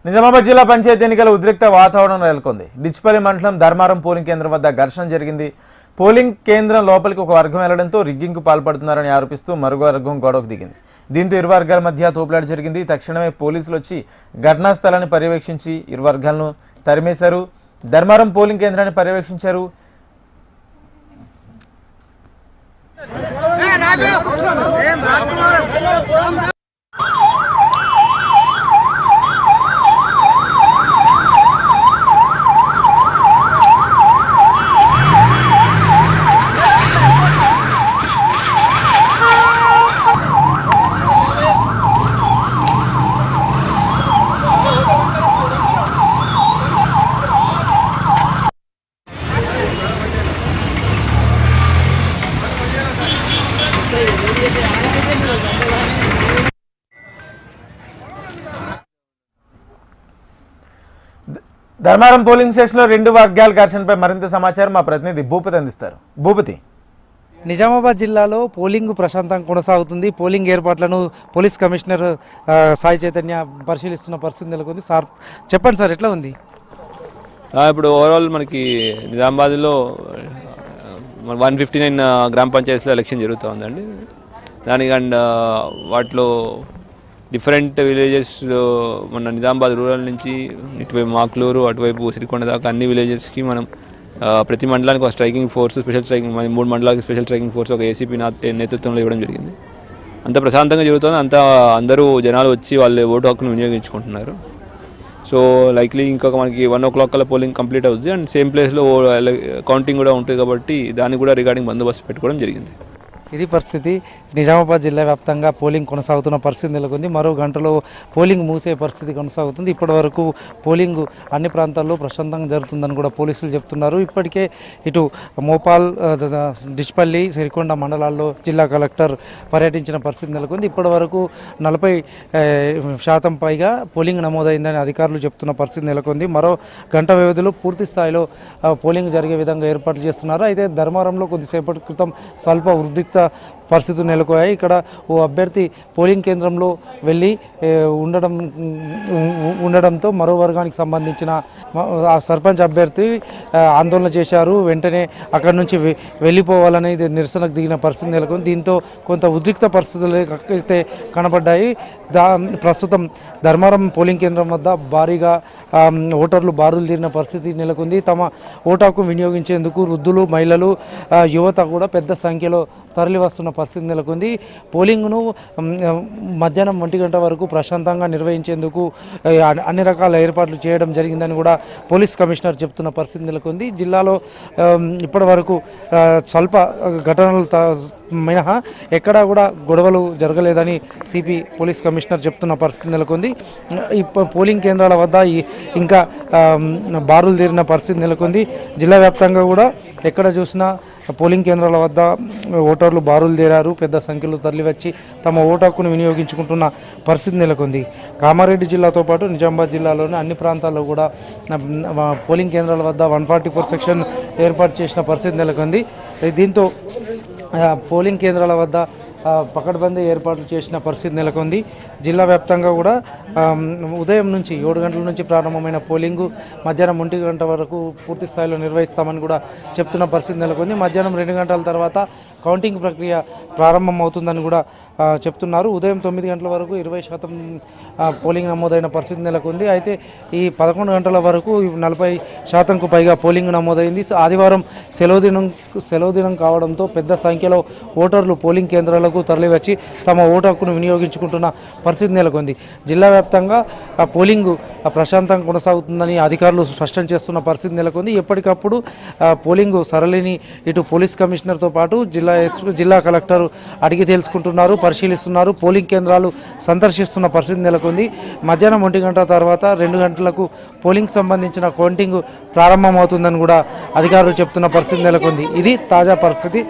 నిజామాబాద్ జిల్లా పంచాయతీ ఎన్నికల ఉద్రిక్త వాతావరణం నెలకొంది. డిచ్పల్లి మండలం ధర్మారం పోలింగ్ కేంద్రం వద్ద ఘర్షణ జరిగింది. పోలింగ్ కేంద్రం లోపలికి ఒక వర్గం వెళ్లడంతో రిగ్గింగ్కు పాల్పడుతున్నారని ఆరోపిస్తూ మరొక వర్గం గొడవకు దిగింది. దీంతో ఇరు వర్గాల మధ్య తోపులాట జరిగింది. తక్షణమే పోలీసులు వచ్చి ఘటనా స్థలాన్ని పర్యవేక్షించి ఇరు వర్గాలను తరిమేశారు. ధర్మారం పోలింగ్ కేంద్రాన్ని పర్యవేక్షించారు. ధర్మారం పోలింగ్ స్టేషన్లో రెండు వర్గాల ఘర్షణపై మరింత సమాచారం మా ప్రతినిధి భూపతి అందిస్తారు. భూపతి, నిజామాబాద్ జిల్లాలో పోలింగ్ ప్రశాంతంగా కొనసాగుతుంది. పోలింగ్ ఏర్పాట్లను పోలీస్ కమిషనర్ సాయి చైతన్య పరిశీలిస్తున్న పరిస్థితి నెలకొంది. సార్ చెప్పండి సార్, ఎట్లా ఉంది? ఇప్పుడు ఓవరాల్ మనకి నిజామాబాద్లో 159 గ్రామ పంచాయతీలో ఎలక్షన్ జరుగుతూ ఉందండి. దానికి అండ్ వాటిలో డిఫరెంట్ విలేజెస్ మన నిజామాబాద్ రూరల్ నుంచి ఇటువైపు మాక్లూరు అటువైపు సిరికొండ దాకా అన్ని విలేజెస్కి మనం ప్రతి మండలానికి ఒక స్ట్రైకింగ్ ఫోర్స్, స్పెషల్ స్ట్రైకింగ్ 3 మండలానికి స్పెషల్ స్ట్రైకింగ్ ఫోర్స్ ఒక ఏసీపీ నేతృత్వంలో ఇవ్వడం జరిగింది. అంత ప్రశాంతంగా జరుగుతుంది. అందరూ జనాలు వచ్చి వాళ్ళ ఓటు హక్కును వినియోగించుకుంటున్నారు. సో లైక్లీ ఇంకొక మనకి 1 o'clock కల్లా పోలింగ్ కంప్లీట్ అవుతుంది. అండ్ సేమ్ ప్లేస్లో కౌంటింగ్ కూడా ఉంటుంది కాబట్టి దానికి కూడా రిగార్డింగ్ బందోబస్తు పెట్టుకోవడం జరిగింది. ఇది పరిస్థితి. నిజామాబాద్ జిల్లా వ్యాప్తంగా పోలింగ్ కొనసాగుతున్న పరిస్థితి నెలకొంది. మరో గంటలో పోలింగ్ మూసే పరిస్థితి కొనసాగుతుంది. ఇప్పటి వరకు పోలింగ్ అన్ని ప్రాంతాల్లో ప్రశాంతంగా జరుగుతుందని కూడా పోలీసులు చెప్తున్నారు. ఇప్పటికే ఇటు మోపాల్, డిచ్పల్లి, సిరికొండ మండలాల్లో జిల్లా కలెక్టర్ పర్యటించిన పరిస్థితి నెలకొంది. ఇప్పటి వరకు 40% పైగా పోలింగ్ నమోదైందని అధికారులు చెప్తున్న పరిస్థితి నెలకొంది. మరో గంట వ్యవధిలో పూర్తి స్థాయిలో పోలింగ్ జరిగే విధంగా ఏర్పాట్లు చేస్తున్నారు. అయితే ధర్మారంలో కొద్దిసేపటి క్రితం స్వల్ప ఉద్రిక్త పరిస్థితులు నెలకొన్నాయి. ఇక్కడ ఓ అభ్యర్థి పోలింగ్ కేంద్రంలో వెళ్ళి ఉండడంతో మరో వర్గానికి సంబంధించిన సర్పంచ్ అభ్యర్థి ఆందోళన చేశారు. వెంటనే అక్కడి నుంచి వెళ్ళిపోవాలని నిరసనకు దిగిన పరిస్థితి నెలకొంది. దీంతో కొంత ఉద్రిక్త పరిస్థితులు అయితే కనబడ్డాయి. ప్రస్తుతం ధర్మారం పోలింగ్ కేంద్రం వద్ద భారీగా ఓటర్లు బారులు తీరిన పరిస్థితి నెలకొంది. తమ ఓటు హక్కు వినియోగించేందుకు వృద్ధులు, మహిళలు, యువత కూడా పెద్ద సంఖ్యలో తరలి వస్తున్న పరిస్థితి నెలకొంది. పోలింగ్ను మధ్యాహ్నం 1 గంట వరకు ప్రశాంతంగా నిర్వహించేందుకు అన్ని రకాల ఏర్పాట్లు చేయడం జరిగిందని కూడా పోలీస్ కమిషనర్ చెప్తున్న పరిస్థితి నెలకొంది. జిల్లాలో ఇప్పటి వరకు స్వల్ప ఘటనలు మినహా ఎక్కడా కూడా గొడవలు జరగలేదని సిపి పోలీస్ కమిషనర్ చెప్తున్న పరిస్థితి నెలకొంది. ఈ పోలింగ్ కేంద్రాల వద్ద ఇంకా బారులు తీరిన పరిస్థితి నెలకొంది. జిల్లా వ్యాప్తంగా కూడా ఎక్కడ చూసినా పోలింగ్ కేంద్రాల వద్ద ఓటర్లు బారులు తీరారు. పెద్ద సంఖ్యలో తరలివచ్చి తమ ఓటు హక్కును వినియోగించుకుంటున్న పరిస్థితి నెలకొంది. కామారెడ్డి జిల్లాతో పాటు నిజామాబాద్ జిల్లాలోని అన్ని ప్రాంతాల్లో కూడా పోలింగ్ కేంద్రాల వద్ద 144 సెక్షన్ ఏర్పాటు చేసిన పరిస్థితి నెలకొంది. దీంతో పోలింగ్ కేంద్రాల వద్ద పకడ్బందీ ఏర్పాట్లు చేసిన పరిస్థితి నెలకొంది. జిల్లా వ్యాప్తంగా కూడా ఉదయం నుంచి 7 గంటల నుంచి ప్రారంభమైన పోలింగు మధ్యాహ్నం 1 గంట వరకు పూర్తి స్థాయిలో నిర్వహిస్తామని కూడా చెప్తున్న పరిస్థితి నెలకొంది. మధ్యాహ్నం 2 గంటల తర్వాత కౌంటింగ్ ప్రక్రియ ప్రారంభం అవుతుందని కూడా చెప్తున్నారు. ఉదయం 9 గంటల వరకు 20% పోలింగ్ నమోదైన పరిస్థితి నెలకొంది. అయితే ఈ 11 గంటల వరకు 40%కు పైగా పోలింగ్ నమోదైంది. ఆదివారం సెలవు దినం కావడంతో పెద్ద సంఖ్యలో ఓటర్లు పోలింగ్ కేంద్రాలకు తరలివచ్చి తమ ఓటు హక్కును వినియోగించుకుంటున్న పరిస్థితి నెలకొంది. జిల్లా వ్యాప్తంగా పోలింగ్ ప్రశాంతంగా కొనసాగుతుందని అధికారులు స్పష్టం చేస్తున్న పరిస్థితి నెలకొంది. ఎప్పటికప్పుడు పోలింగ్ సరళిని ఇటు పోలీస్ కమిషనర్తో పాటు జిల్లా కలెక్టర్ అడిగి తెలుసుకుంటున్నారు, పరిశీలిస్తున్నారు. పోలింగ్ కేంద్రాలు సందర్శిస్తున్న పరిస్థితి నెలకొంది. మధ్యాహ్నం 1 గంట తర్వాత 2 గంటలకు పోలింగ్ సంబంధించిన కౌంటింగ్ ప్రారంభమవుతుందని కూడా అధికారులు చెప్తున్న పరిస్థితి నెలకొంది. ఇది తాజా పరిస్థితి.